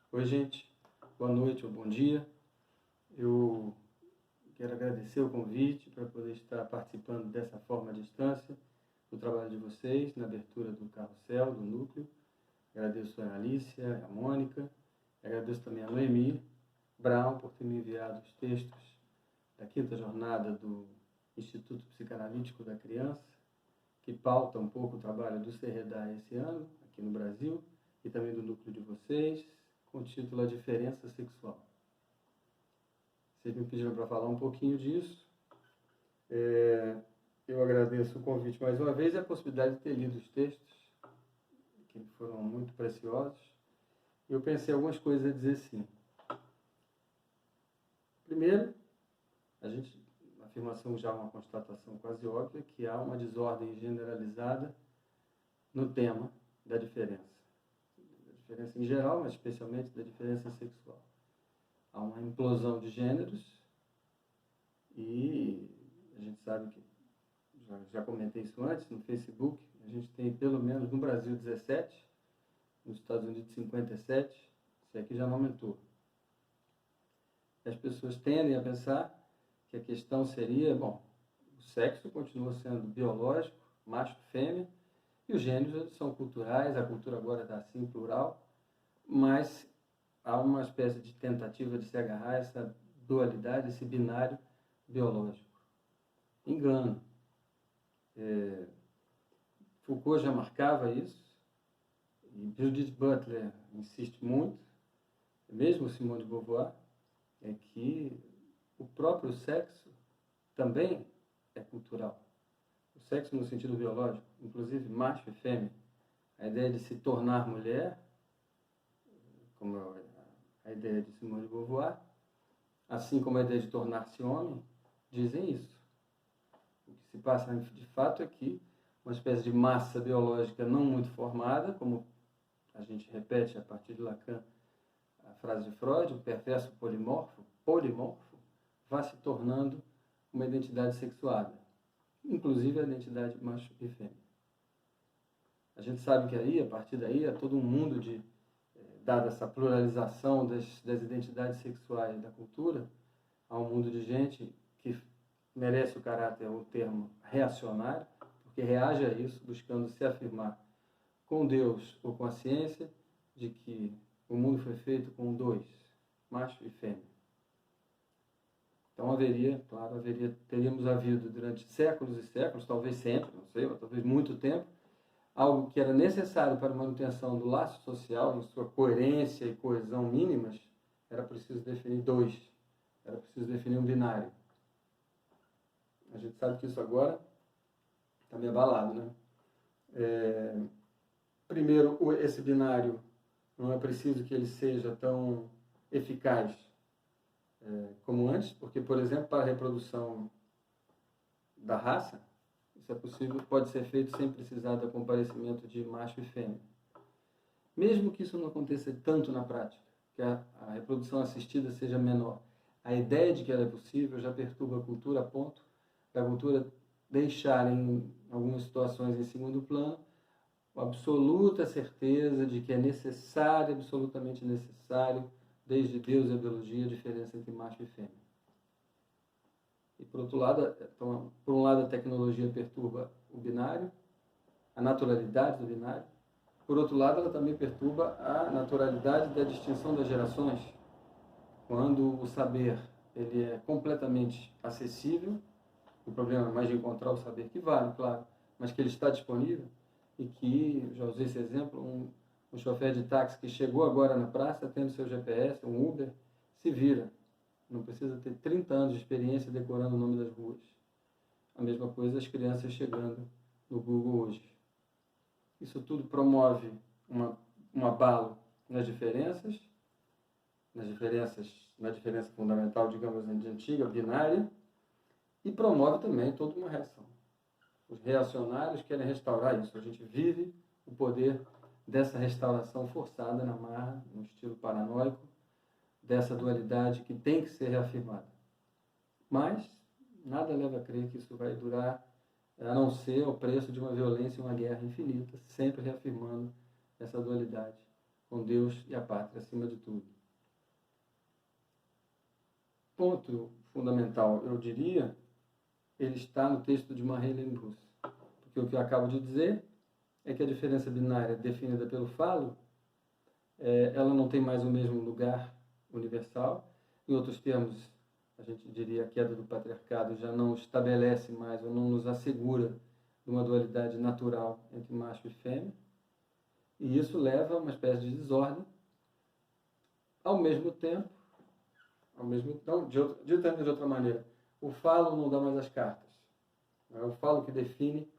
Oi, gente. Boa noite ou bom dia. Eu quero agradecer o convite para poder estar participando dessa forma à distância do trabalho de vocês, na abertura do Carrossel, do Núcleo. Agradeço a Alicia, a Mônica. Agradeço também a Noemi Brown por ter me enviado os textos da quinta jornada do Instituto Psicanalítico da Criança, que pauta um pouco o trabalho do CEREDAI esse ano, aqui no Brasil, e também do núcleo de vocês, com o título A Diferença Sexual. Vocês me pediram para falar um pouquinho disso. Eu agradeço o convite mais uma vez e a possibilidade de ter lido os textos, que foram muito preciosos. Eu pensei algumas coisas a dizer sim. Primeiro, a afirmação já é uma constatação quase óbvia, que há uma desordem generalizada no tema da diferença. Da diferença em geral, mas especialmente da diferença sexual. Há uma implosão de gêneros e a gente sabe que, já comentei isso antes, no Facebook, a gente tem pelo menos no Brasil 17, nos Estados Unidos 57, isso aqui já não aumentou. As pessoas tendem a pensar que a questão seria, o sexo continua sendo biológico, macho e fêmea, e os gêneros são culturais, a cultura agora está assim, plural, mas há uma espécie de tentativa de se agarrar a essa dualidade, esse binário biológico. Engano. Foucault já marcava isso, e Judith Butler insiste muito, mesmo Simone de Beauvoir, é que o próprio sexo também é cultural. O sexo no sentido biológico, inclusive macho e fêmea, a ideia de se tornar mulher, como a ideia de Simone de Beauvoir, assim como a ideia de tornar-se homem, dizem isso. O que se passa de fato é que uma espécie de massa biológica não muito formada, como a gente repete a partir de Lacan a frase de Freud, o perverso polimorfo, vai se tornando uma identidade sexuada, inclusive a identidade macho e fêmea. A gente sabe que aí, a partir daí, há todo um mundo de, dada essa pluralização das identidades sexuais da cultura, há um mundo de gente que merece o caráter, o termo reacionário, porque reage a isso, buscando se afirmar com Deus ou com a ciência de que o mundo foi feito com dois, macho e fêmea. Então teríamos havido durante séculos e séculos, talvez sempre, não sei, ou talvez muito tempo, algo que era necessário para a manutenção do laço social, em sua coerência e coesão mínimas, era preciso definir dois, era preciso definir um binário. A gente sabe que isso agora está meio abalado, né? Primeiro, esse binário não é preciso que ele seja tão eficaz como antes, porque, por exemplo, para a reprodução da raça, isso é possível, pode ser feito sem precisar do comparecimento de macho e fêmea. Mesmo que isso não aconteça tanto na prática, que a reprodução assistida seja menor, a ideia de que ela é possível já perturba a cultura a ponto da cultura deixar, em algumas situações, em segundo plano, a absoluta certeza de que é necessário, absolutamente necessário, desde Deus e a biologia, a diferença entre macho e fêmea. E por outro lado, então, por um lado a tecnologia perturba o binário, a naturalidade do binário. Por outro lado, ela também perturba a naturalidade da distinção das gerações. Quando o saber ele é completamente acessível, o problema é mais de encontrar o saber que vale, claro, mas que ele está disponível e que, já usei esse exemplo, um chofer de táxi que chegou agora na praça, tendo seu GPS, um Uber, se vira. Não precisa ter 30 anos de experiência decorando o nome das ruas. A mesma coisa as crianças chegando no Google hoje. Isso tudo promove um abalo na diferença fundamental, digamos, de antiga, binária, e promove também toda uma reação. Os reacionários querem restaurar isso. A gente vive o poder dessa restauração forçada na marra, no estilo paranoico, dessa dualidade que tem que ser reafirmada. Mas nada leva a crer que isso vai durar, a não ser ao preço de uma violência e uma guerra infinita, sempre reafirmando essa dualidade com Deus e a pátria acima de tudo. Ponto fundamental, eu diria, ele está no texto de Marie-Hélène Bruce. Porque o que eu acabo de dizer é que a diferença binária definida pelo falo, ela não tem mais o mesmo lugar universal. Em outros termos, a gente diria a queda do patriarcado já não estabelece mais ou não nos assegura de uma dualidade natural entre macho e fêmea. E isso leva a uma espécie de desordem. Ao mesmo tempo, então, dito de outra maneira, o falo não dá mais as cartas. É o falo que define,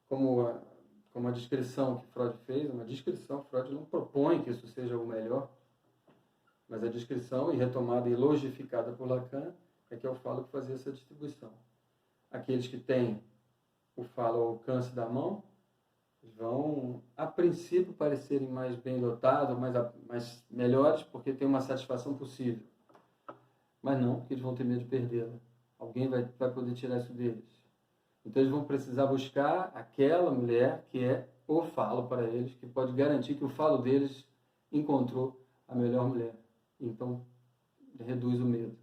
como a descrição que Freud fez, uma descrição, Freud não propõe que isso seja o melhor, mas a descrição, e retomada e logificada por Lacan, é que é o falo que fazia essa distribuição. Aqueles que têm o falo ao alcance da mão vão, a princípio, parecerem mais bem dotados, mais melhores, porque tem uma satisfação possível. Mas não, porque eles vão ter medo de perdê-la. Alguém vai poder tirar isso deles. Então eles vão precisar buscar aquela mulher que é o falo para eles, que pode garantir que o falo deles encontrou a melhor mulher. Então, reduz o medo.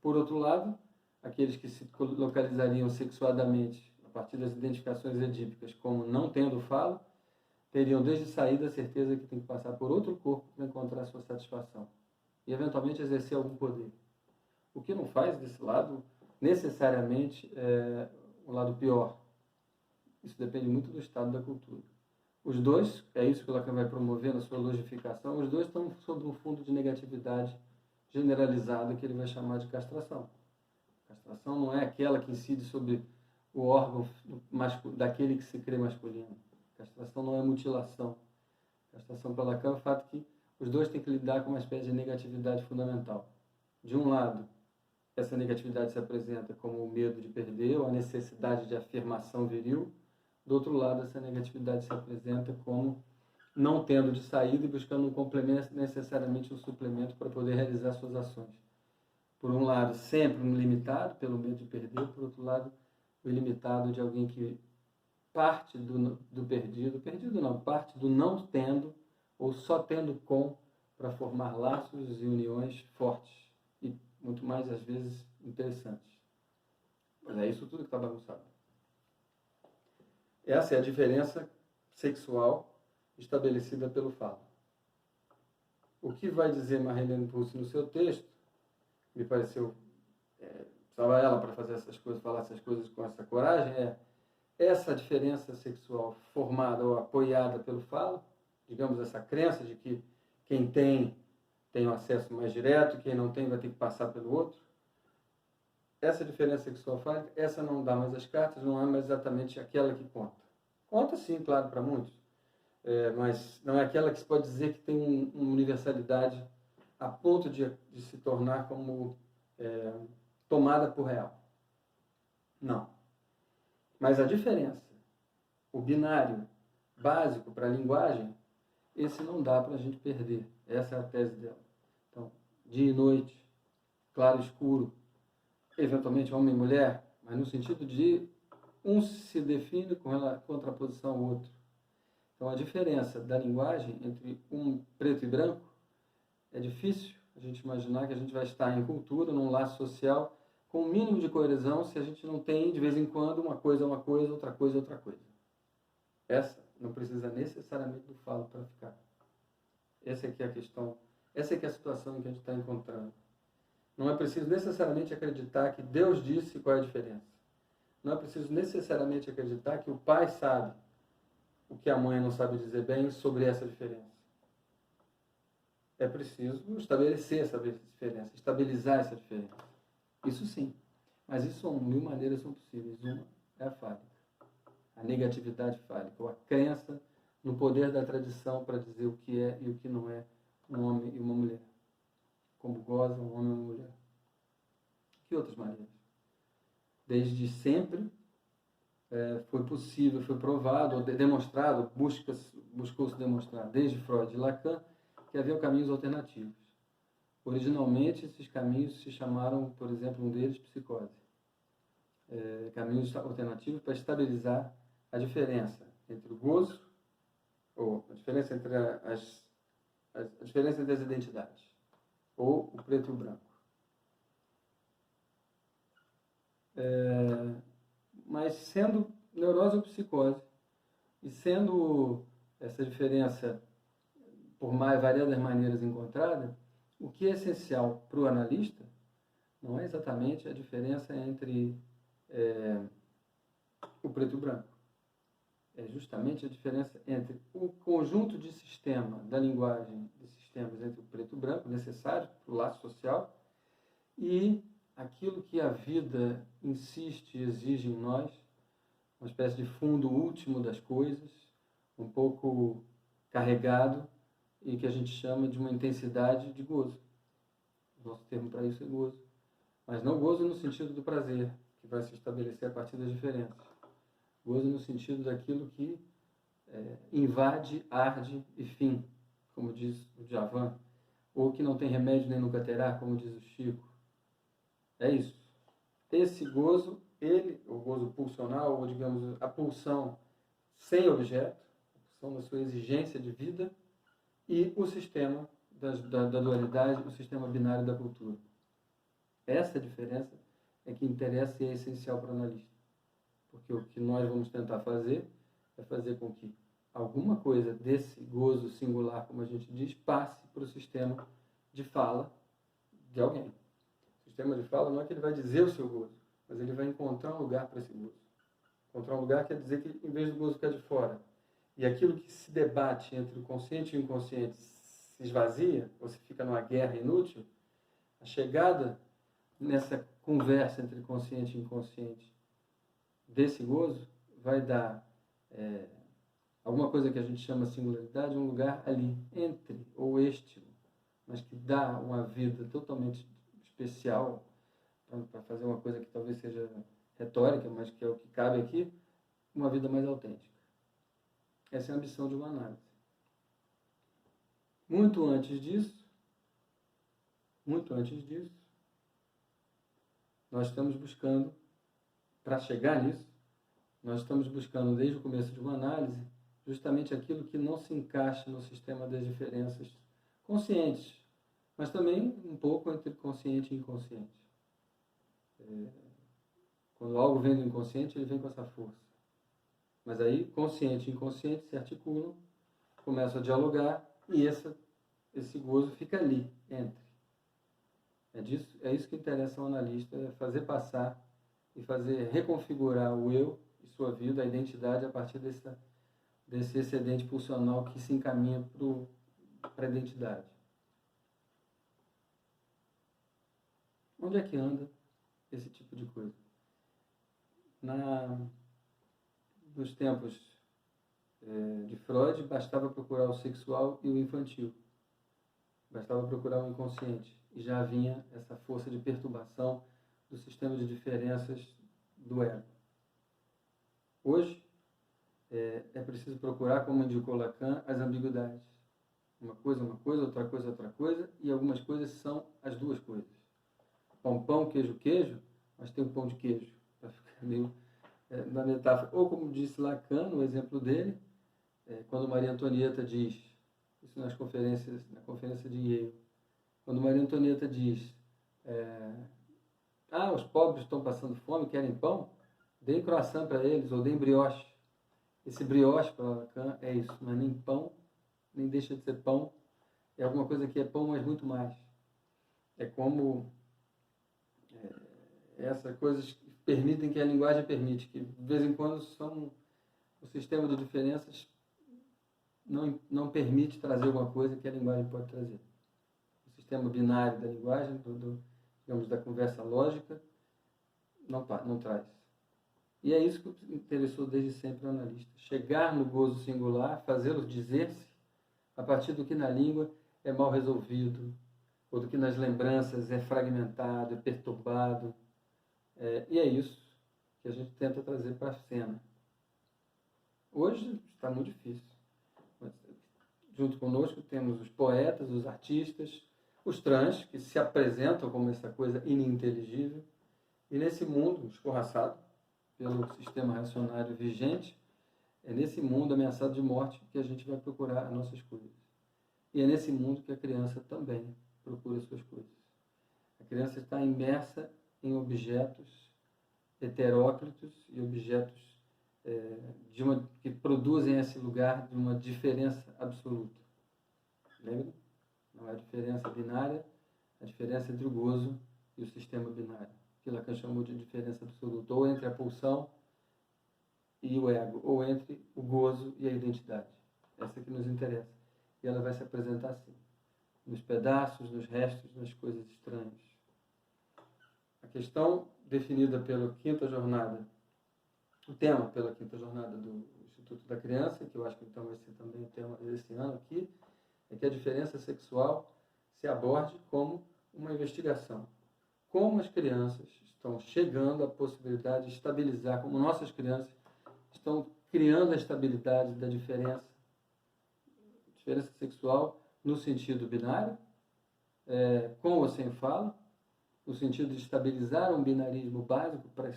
Por outro lado, aqueles que se localizariam sexuadamente a partir das identificações edípicas como não tendo falo, teriam desde saída a certeza que tem que passar por outro corpo para encontrar a sua satisfação e eventualmente exercer algum poder. O que não faz desse lado necessariamente um lado pior. Isso depende muito do estado da cultura. Os dois, é isso que o Lacan vai promover na sua logificação, os dois estão sob um fundo de negatividade generalizada que ele vai chamar de castração. Castração não é aquela que incide sobre o órgão daquele que se crê masculino. Castração não é mutilação. Castração para Lacan é o fato que os dois têm que lidar com uma espécie de negatividade fundamental. De um lado, essa negatividade se apresenta como o medo de perder ou a necessidade de afirmação viril. Do outro lado, essa negatividade se apresenta como não tendo de saída e buscando um complemento, necessariamente um suplemento para poder realizar suas ações. Por um lado, sempre um limitado pelo medo de perder, por outro lado, o ilimitado de alguém que parte do perdido não, parte do não tendo ou só tendo com para formar laços e uniões fortes e muito mais, às vezes, interessantes. Mas é isso tudo que está bagunçado. Essa é a diferença sexual estabelecida pelo falo. O que vai dizer Marie-Hélène Bruce no seu texto, me pareceu, precisava ela para fazer essas coisas, falar essas coisas com essa coragem, essa diferença sexual formada ou apoiada pelo falo, digamos, essa crença de que quem tem um acesso mais direto, quem não tem vai ter que passar pelo outro. Essa diferença sexual fálica, essa não dá mais as cartas, não é mais exatamente aquela que conta. Conta sim, claro, para muitos, mas não é aquela que se pode dizer que tem uma universalidade a ponto de se tornar como tomada por real. Não. Mas a diferença, o binário básico para a linguagem, esse não dá para a gente perder. Essa é a tese dela. Então, dia e noite, claro e escuro, eventualmente homem e mulher, mas no sentido de um se define com contraposição ao outro. Então, a diferença da linguagem entre um preto e branco é difícil a gente imaginar que a gente vai estar em cultura, num laço social, com um mínimo de coesão, se a gente não tem, de vez em quando, uma coisa, outra coisa, outra coisa. Essa não precisa necessariamente do falo para ficar. Essa aqui é a questão, essa aqui é a situação em que a gente está encontrando. Não é preciso necessariamente acreditar que Deus disse qual é a diferença. Não é preciso necessariamente acreditar que o pai sabe o que a mãe não sabe dizer bem sobre essa diferença. É preciso estabelecer essa diferença, estabilizar essa diferença. Isso sim. Mas isso, de mil maneiras, são possíveis. Uma é a fálica. A negatividade fálica, ou a crença no poder da tradição para dizer o que é e o que não é um homem e uma mulher. Como goza um homem e uma mulher. Que outras maneiras? Desde sempre foi possível, foi provado, demonstrado, buscou-se demonstrar, desde Freud e Lacan, que havia caminhos alternativos. Originalmente, esses caminhos se chamaram, por exemplo, um deles, psicose. Caminhos alternativos para estabilizar a diferença entre o gozo, ou a diferença entre a diferença entre as identidades, ou o preto e o branco. Mas sendo neurose ou psicose, e sendo essa diferença por mais variadas maneiras encontrada, o que é essencial para o analista não é exatamente a diferença entre o preto e o branco. É justamente a diferença entre o conjunto de sistema da linguagem de sistemas entre o preto e o branco, necessário para o laço social, e aquilo que a vida insiste e exige em nós, uma espécie de fundo último das coisas, um pouco carregado, e que a gente chama de uma intensidade de gozo. O nosso termo para isso é gozo. Mas não gozo no sentido do prazer, que vai se estabelecer a partir das diferenças. Gozo no sentido daquilo que invade, arde e fim, como diz o Djavan, ou que não tem remédio nem nunca terá, como diz o Chico. É isso. Esse gozo, o gozo pulsional, ou digamos, a pulsão sem objeto, a pulsão da sua exigência de vida, e o sistema da dualidade, o sistema binário da cultura. Essa diferença é que interessa e é essencial para o analista. Porque o que nós vamos tentar fazer é fazer com que alguma coisa desse gozo singular, como a gente diz, passe para o sistema de fala de alguém. O sistema de fala não é que ele vai dizer o seu gozo, mas ele vai encontrar um lugar para esse gozo. Encontrar um lugar quer dizer que, em vez do gozo ficar de fora, e aquilo que se debate entre o consciente e o inconsciente se esvazia, ou se fica numa guerra inútil, a chegada nessa conversa entre consciente e inconsciente desse gozo vai dar alguma coisa que a gente chama singularidade, um lugar ali, entre, ou este, mas que dá uma vida totalmente especial, para fazer uma coisa que talvez seja retórica, mas que é o que cabe aqui, uma vida mais autêntica. Essa é a ambição de uma análise. Muito antes disso, nós estamos buscando, para chegar nisso, nós estamos buscando desde o começo de uma análise, justamente aquilo que não se encaixa no sistema das diferenças conscientes, mas também um pouco entre consciente e inconsciente. Quando algo vem do inconsciente, ele vem com essa força. Mas aí, consciente e inconsciente se articulam, começam a dialogar, e esse gozo fica ali, entre. É isso que interessa ao analista, é fazer passar e fazer reconfigurar o eu e sua vida, a identidade, a partir desse excedente pulsional que se encaminha para a identidade. Onde é que anda esse tipo de coisa? Nos tempos de Freud, bastava procurar o sexual e o infantil. Bastava procurar o inconsciente. E já vinha essa força de perturbação do sistema de diferenças do ego. Hoje, é preciso procurar, como indicou Lacan, as ambiguidades. Uma coisa, outra coisa, e algumas coisas são as duas coisas. Pão, queijo, mas tem um pão de queijo, para ficar meio na metáfora. Ou como disse Lacan, no exemplo dele, quando Maria Antonieta diz, isso na conferência de Yale, quando Maria Antonieta diz, os pobres estão passando fome, querem pão, deem croissant para eles, ou deem brioche. Esse brioche, para Lacan, é isso, não é nem pão, nem deixa de ser pão, é alguma coisa que é pão, mas muito mais. É como essas coisas que permitem, que a linguagem permite, que de vez em quando o sistema de diferenças não permite trazer alguma coisa que a linguagem pode trazer. O sistema binário da linguagem, digamos, da conversa lógica, não traz. E é isso que interessou desde sempre o analista. Chegar no gozo singular, fazê-lo dizer-se a partir do que na língua é mal resolvido, ou do que nas lembranças é fragmentado, é perturbado. E é isso que a gente tenta trazer para a cena. Hoje está muito difícil. Junto conosco temos os poetas, os artistas, os trans, que se apresentam como essa coisa ininteligível. E nesse mundo escorraçado pelo sistema reacionário vigente, é nesse mundo ameaçado de morte que a gente vai procurar as nossas coisas. E é nesse mundo que a criança também procura suas coisas. A criança está imersa em objetos heteróclitos e objetos que produzem esse lugar de uma diferença absoluta. Lembra? Não é a diferença binária, a diferença entre o gozo e o sistema binário, que Lacan chamou de diferença absoluta, ou entre a pulsão e o ego, ou entre o gozo e a identidade. Essa que nos interessa. E ela vai se apresentar assim, nos pedaços, nos restos, nas coisas estranhas. A questão definida pela quinta jornada, o tema pela quinta jornada do Instituto da Criança, que eu acho que então vai ser também o tema desse ano aqui, é que a diferença sexual se aborde como uma investigação. Como as crianças estão chegando à possibilidade de estabilizar, como nossas crianças estão criando a estabilidade da diferença sexual no sentido binário, com ou sem fala, no sentido de estabilizar um binarismo básico para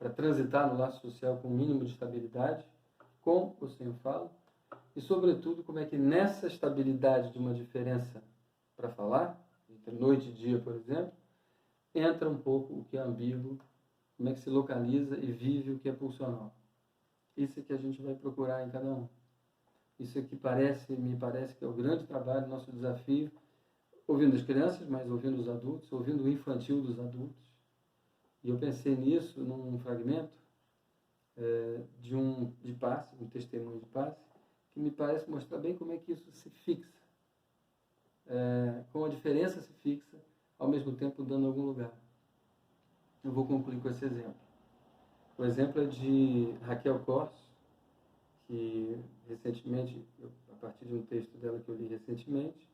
transitar no laço social com um mínimo de estabilidade, com ou sem fala, e, sobretudo, como é que nessa estabilidade de uma diferença para falar, entre noite e dia, por exemplo, entra um pouco o que é ambíguo, como é que se localiza e vive o que é pulsional. Isso é que a gente vai procurar em cada um. Isso é que me parece que é o grande trabalho, nosso desafio, ouvindo as crianças, mas ouvindo os adultos, ouvindo o infantil dos adultos. E eu pensei nisso num fragmento de passe, um testemunho de passe, que me parece mostrar bem como é que isso se fixa. Como a diferença se fixa, ao mesmo tempo dando algum lugar. Eu vou concluir com esse exemplo. O exemplo é de Raquel Kors, que recentemente, a partir de um texto dela que eu li recentemente,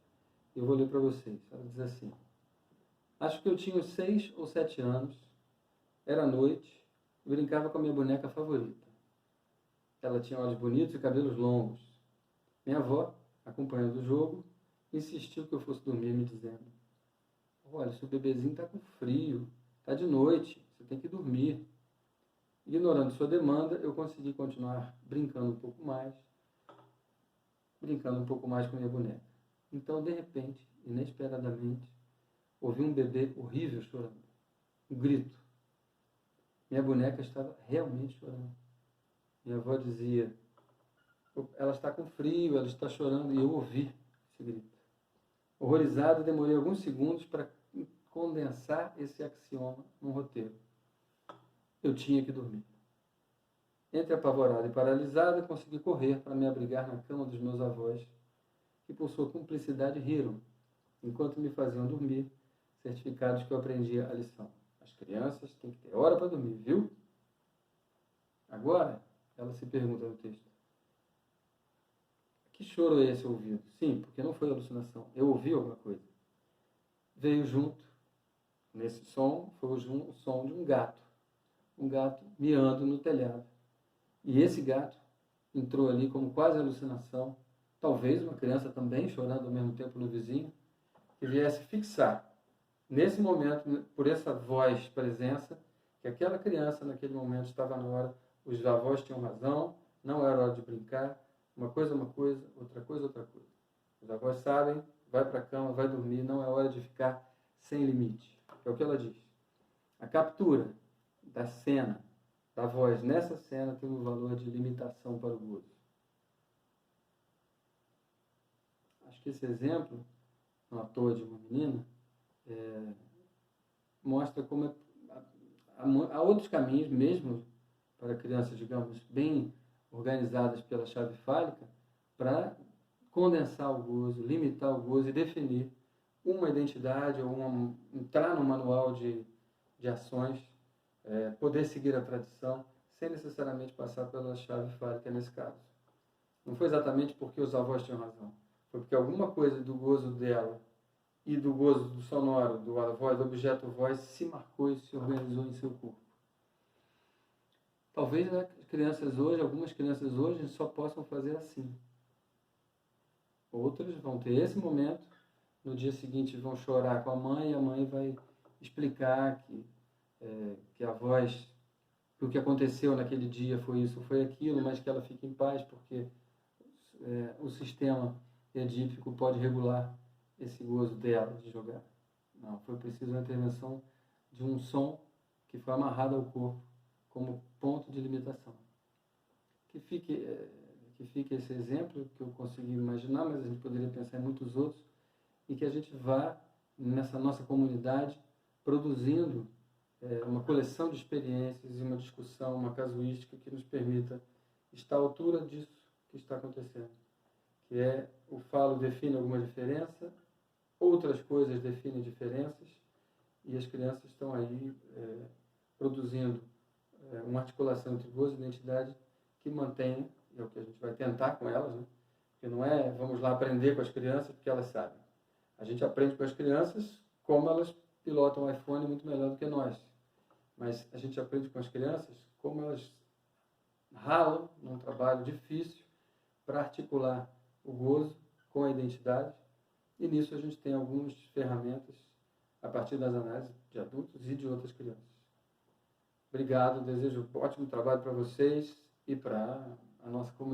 eu vou ler para vocês. Ela diz assim: acho que eu tinha uns 6 ou 7 anos, era noite, e brincava com a minha boneca favorita. Ela tinha olhos bonitos e cabelos longos. Minha avó, acompanhando o jogo, insistiu que eu fosse dormir, me dizendo: olha, seu bebezinho está com frio, está de noite, você tem que dormir. Ignorando sua demanda, eu consegui continuar brincando um pouco mais com minha boneca. Então, de repente, inesperadamente, ouvi um bebê horrível chorando. Um grito. Minha boneca estava realmente chorando. Minha avó dizia: ela está com frio, ela está chorando, e eu ouvi esse grito. Horrorizado, demorei alguns segundos para condensar esse axioma num roteiro. Eu tinha que dormir. Entre apavorada e paralisada, consegui correr para me abrigar na cama dos meus avós, que por sua cumplicidade riram, enquanto me faziam dormir, certificados que eu aprendia a lição. As crianças têm que ter hora para dormir, viu? Agora, ela se pergunta no texto: que choro é esse ouvido? Sim, porque não foi alucinação. Eu ouvi alguma coisa. Veio junto, nesse som, foi o som de um gato. Um gato miando no telhado. E esse gato entrou ali como quase alucinação, talvez uma criança também chorando ao mesmo tempo no vizinho, que viesse fixar, nesse momento, por essa voz, presença, que aquela criança naquele momento estava na hora, os avós tinham razão, não era hora de brincar, uma coisa, outra coisa, outra coisa. Os avós sabem, vai para a cama, vai dormir, não é hora de ficar sem limite. É o que ela diz. A captura da cena, da voz nessa cena, tem um valor de limitação para o gozo. Acho que esse exemplo, não à toa de uma menina, mostra como há outros caminhos, mesmo para crianças, digamos, bem organizadas pela chave fálica, para condensar o gozo, limitar o gozo e definir uma identidade ou entrar no manual de ações, poder seguir a tradição, sem necessariamente passar pela chave fálica nesse caso. Não foi exatamente porque os avós tinham razão, foi porque alguma coisa do gozo dela e do gozo do sonoro, do objeto voz, se marcou e se organizou em seu corpo. Talvez algumas crianças hoje só possam fazer assim. Outras vão ter esse momento, no dia seguinte vão chorar com a mãe, e a mãe vai explicar que a voz, que o que aconteceu naquele dia foi isso, foi aquilo, mas que ela fique em paz, porque o sistema edípico pode regular esse gozo dela de jogar. Não, foi preciso uma intervenção de um som que foi amarrado ao corpo como ponto de limitação. Que fique esse exemplo que eu consegui imaginar, mas a gente poderia pensar em muitos outros, e que a gente vá, nessa nossa comunidade, produzindo uma coleção de experiências e uma discussão, uma casuística que nos permita estar à altura disso que está acontecendo. Que é, o falo define alguma diferença, outras coisas definem diferenças, e as crianças estão aí produzindo uma articulação entre gozo e identidade que mantenha, é o que a gente vai tentar com elas, né? Porque não é vamos lá aprender com as crianças porque elas sabem. A gente aprende com as crianças como elas pilotam o iPhone muito melhor do que nós. Mas a gente aprende com as crianças como elas ralam num trabalho difícil para articular o gozo com a identidade. E nisso a gente tem algumas ferramentas a partir das análises de adultos e de outras crianças. Obrigado, desejo um ótimo trabalho para vocês e para a nossa comunidade.